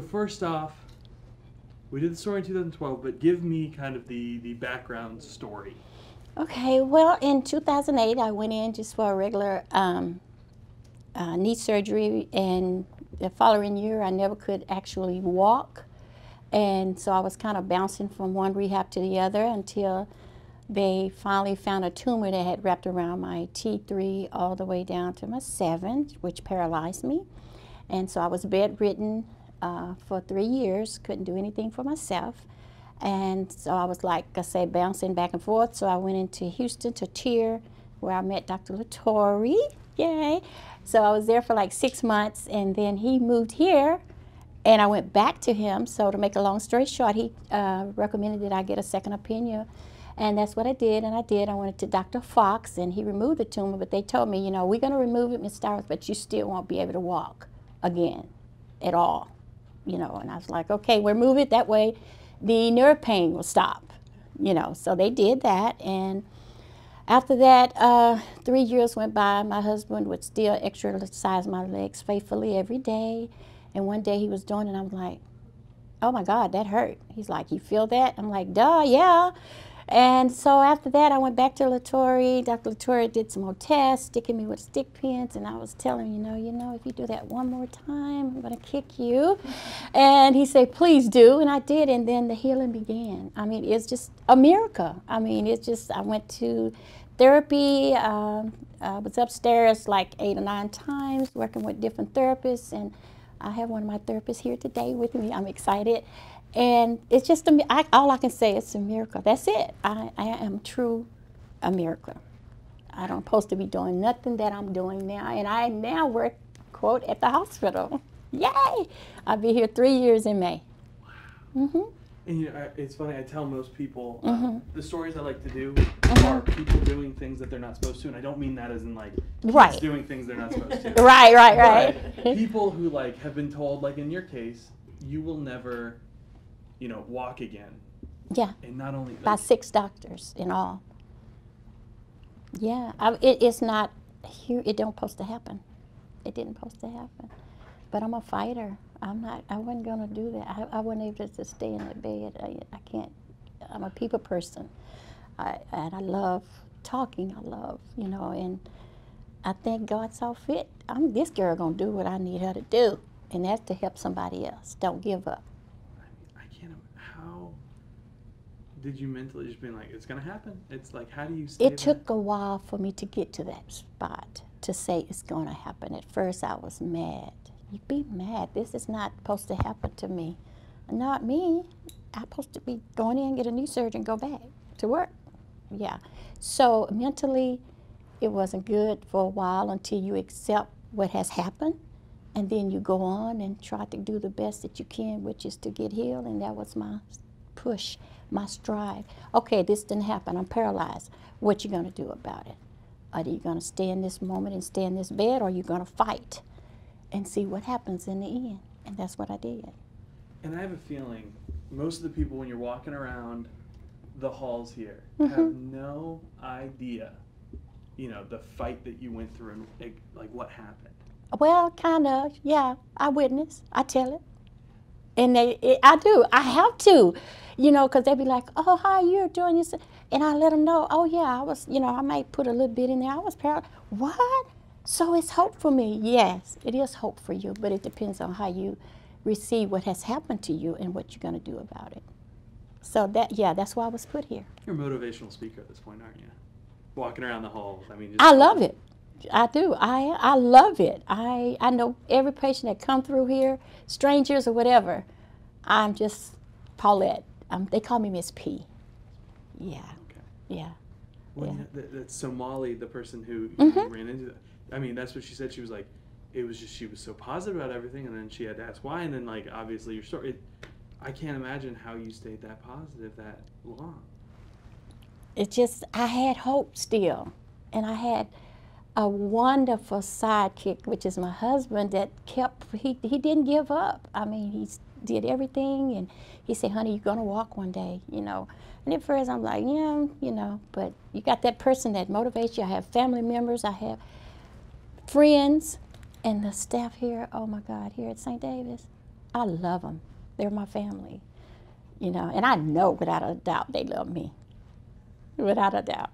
First off, we did the story in 2012, but give me kind of the background story. Okay, well, in 2008, I went in just for a regular knee surgery, and the following year, I never could actually walk. And so I was kind of bouncing from one rehab to the other until they finally found a tumor that had wrapped around my T3 all the way down to my 7, which paralyzed me. And so I was bedridden for 3 years, couldn't do anything for myself. And so I was, like I say, bouncing back and forth. So I went into Houston to TIR, where I met Dr. Latore. Yay! So I was there for like 6 months, and then he moved here, and I went back to him. So to make a long story short, he recommended that I get a second opinion. And that's what I did, and I did. I went to Dr. Fox, and he removed the tumor, but they told me, you know, we're going to remove it, Ms. Stowers, but you still won't be able to walk again at all. You know, and I was like, okay, we'll move it that way. The nerve pain will stop, you know. So they did that, and after that, 3 years went by. My husband would still exercise my legs faithfully every day, and one day he was doing it, and I'm like, oh my God, that hurt. He's like, you feel that? I'm like, duh, yeah. And so after that, I went back to Latore. Dr. Latore did some more tests, sticking me with stick pins, and I was telling him, you know, if you do that one more time, I'm going to kick you. And he said, please do, and I did, and then the healing began. I mean, it's just a miracle. I mean, it's just, I went to therapy. I was upstairs like 8 or 9 times, working with different therapists, and I have one of my therapists here today with me. I'm excited. And it's just, all I can say is a miracle. That's it. I am true a miracle. I don't supposed to be doing nothing that I'm doing now. And I now work, quote, at the hospital. Yay! I'll be here 3 years in May. Wow. Mm-hmm. And you know, it's funny, I tell most people, the stories I like to do are people doing things that they're not supposed to. And I don't mean that as in like, kids doing things they're not supposed to. Right. People who like have been told, like in your case, you will never, you know, walk again. Yeah. And not only by 6 doctors in all. Yeah, it's not here. It don't supposed to happen. It didn't supposed to happen. But I'm a fighter. I wasn't gonna do that. I wasn't able to stay in the bed. I can't. I'm a people person. And I love talking. I love, you know, and I think God saw fit. This girl gonna do what I need her to do, and that's to help somebody else. Don't give up. How did you mentally just be like, it's gonna happen? It's like, how do you stay It took a while for me to get to that spot, to say it's gonna happen. At first I was mad. You'd be mad. This is not supposed to happen to me. Not me. I'm supposed to be going in, get a knee surgery, and go back to work. Yeah. So mentally, it wasn't good for a while until you accept what has happened. And then you go on and try to do the best that you can, which is to get healed. And that was my push, my strive. Okay, this didn't happen. I'm paralyzed. What you going to do about it? Are you going to stay in this moment and stay in this bed, or are you going to fight and see what happens in the end? And that's what I did. And I have a feeling most of the people, when you're walking around the halls here, have no idea, you know, the fight that you went through and like what happened. Well, kind of, yeah. I witness. I tell it. And I do. I have to, you know, because they be like, oh, how you're doing this? And I let them know, oh, yeah, I was, you know, I might put a little bit in there. I was paralyzed. What? So it's hope for me. Yes, it is hope for you, but it depends on how you receive what has happened to you and what you're going to do about it. So that's why I was put here. You're a motivational speaker at this point, aren't you? Walking around the halls. I mean, I love it. I do. I love it. I know every patient that come through here, strangers or whatever, I'm just Paulette. They call me Miss P. Yeah. Okay. Yeah. Well, yeah. That's Somali, the person who ran into that. I mean, that's what she said. She was like, it was just, she was so positive about everything, and then she had to ask why, and then like obviously your story. I can't imagine how you stayed that positive that long. It just, I had hope still, and I had a wonderful sidekick, which is my husband, that he didn't give up. I mean, he did everything, and he said, honey, you're gonna walk one day, you know. And at first I'm like, yeah, you know, but you got that person that motivates you. I have family members, I have friends, and the staff here, oh my God, here at St. David's, I love them. They're my family, you know, and I know without a doubt they love me. Without a doubt.